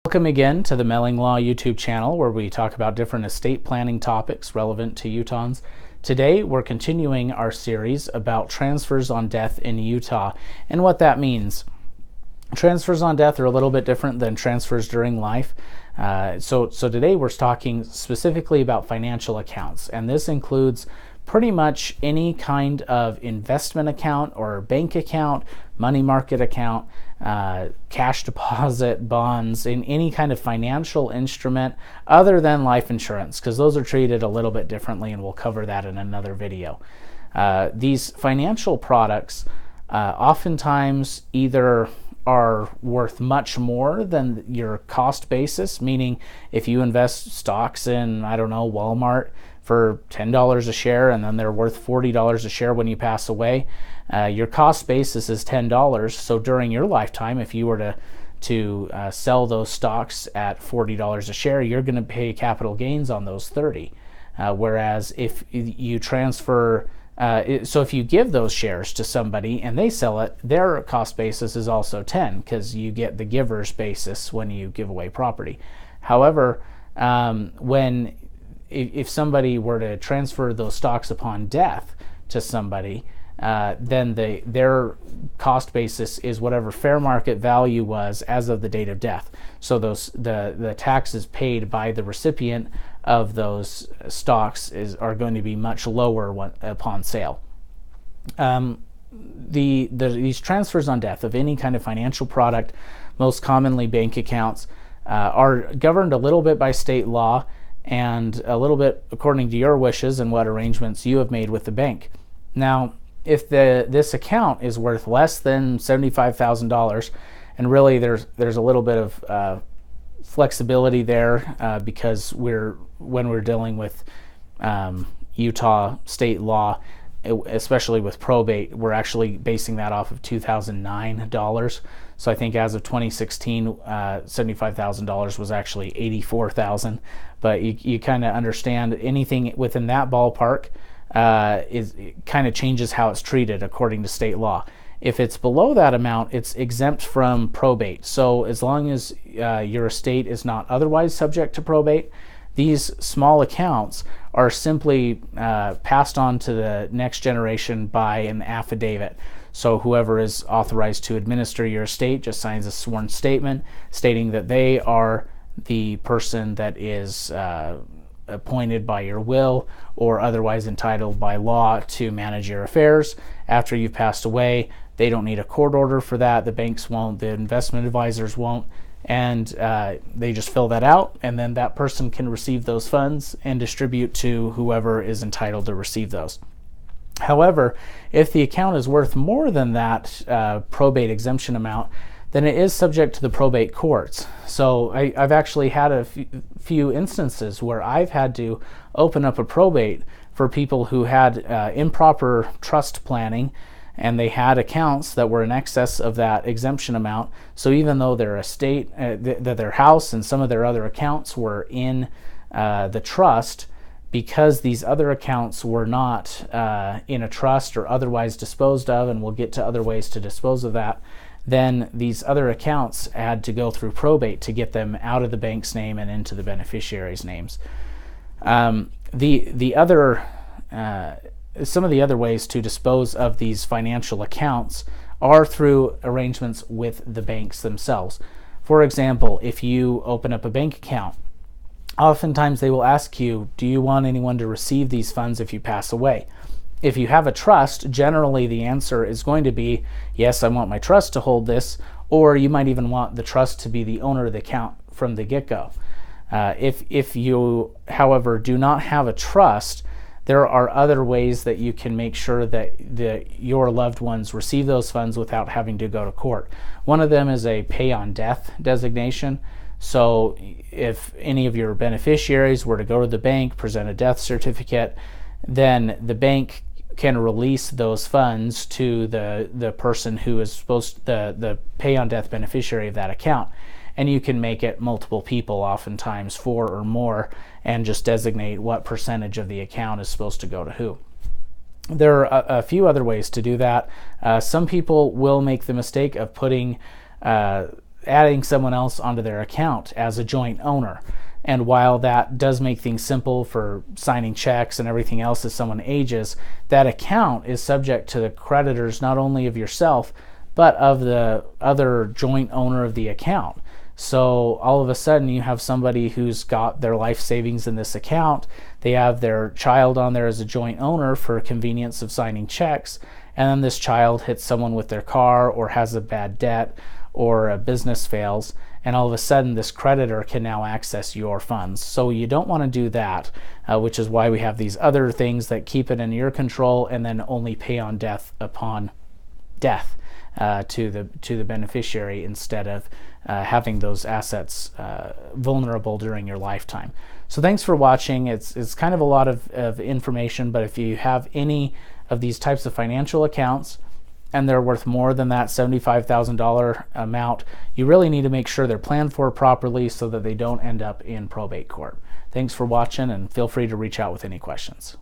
Welcome again to the Melling Law YouTube channel, where we talk about different estate planning topics relevant to Utahns. Today we're continuing our series about transfers on death in Utah and what that means. Transfers on death are a little bit different than transfers during life. So today we're talking specifically about financial accounts, and this includes pretty much any kind of investment account or bank account, money market account, cash deposit, bonds, in any kind of financial instrument other than life insurance, because those are treated a little bit differently, and we'll cover that in another video. These financial products oftentimes either are worth much more than your cost basis, meaning if you invest stocks in, Walmart for $10 a share and then they're worth $40 a share when you pass away, your cost basis is $10. So during your lifetime, if you were to sell those stocks at $40 a share, you're going to pay capital gains on those 30. Whereas if you transfer so if you give those shares to somebody and they sell it, their cost basis is also 10, because you get the giver's basis when you give away property. However, if somebody were to transfer those stocks upon death to somebody, then their cost basis is whatever fair market value was as of the date of death. So the taxes paid by the recipient of those stocks are going to be much lower upon sale. These transfers on death of any kind of financial product, most commonly bank accounts, are governed a little bit by state law and a little bit according to your wishes and what arrangements you have made with the bank. Now, if this account is worth less than $75,000, and really there's a little bit of flexibility there, because when we're dealing with Utah state law, especially with probate, we're actually basing that off of 2009 dollars. So I think as of 2016, $75,000 was actually $84,000. But you kind of understand anything within that ballpark it kind of changes how it's treated according to state law. If it's below that amount, it's exempt from probate. So as long as your estate is not otherwise subject to probate, these small accounts are simply passed on to the next generation by an affidavit. So whoever is authorized to administer your estate just signs a sworn statement stating that they are the person that is appointed by your will or otherwise entitled by law to manage your affairs. After you've passed away, they don't need a court order for that. The banks won't, the investment advisors won't, and they just fill that out, and then that person can receive those funds and distribute to whoever is entitled to receive those. However, if the account is worth more than that probate exemption amount, then it is subject to the probate courts. So I've actually had a few instances where I've had to open up a probate for people who had improper trust planning, and they had accounts that were in excess of that exemption amount. So even though their estate, their house and some of their other accounts were in the trust, because these other accounts were not in a trust or otherwise disposed of, and we'll get to other ways to dispose of that, then these other accounts had to go through probate to get them out of the bank's name and into the beneficiaries' names. Some of the other ways to dispose of these financial accounts are through arrangements with the banks themselves. For example, if you open up a bank account, oftentimes they will ask you, do you want anyone to receive these funds if you pass away? If you have a trust, generally the answer is going to be, yes, I want my trust to hold this, or you might even want the trust to be the owner of the account from the get-go. If you, however, do not have a trust, there are other ways that you can make sure that your loved ones receive those funds without having to go to court. One of them is a pay on death designation. So if any of your beneficiaries were to go to the bank, present a death certificate, then the bank can release those funds to the person who is the pay on death beneficiary of that account. And you can make it multiple people, oftentimes 4 or more, and just designate what percentage of the account is supposed to go to who. There are a few other ways to do that. Some people will make the mistake of putting adding someone else onto their account as a joint owner. And while that does make things simple for signing checks and everything else as someone ages, that account is subject to the creditors not only of yourself, but of the other joint owner of the account. So all of a sudden you have somebody who's got their life savings in this account, they have their child on there as a joint owner for convenience of signing checks, and then this child hits someone with their car or has a bad debt or a business fails, and all of a sudden this creditor can now access your funds. So you don't want to do that, which is why we have these other things that keep it in your control and then only pay on death upon death to the beneficiary, instead of having those assets vulnerable during your lifetime. So thanks for watching. It's kind of a lot of information, but if you have any of these types of financial accounts and they're worth more than that $75,000 amount, you really need to make sure they're planned for properly so that they don't end up in probate court. Thanks for watching, and feel free to reach out with any questions.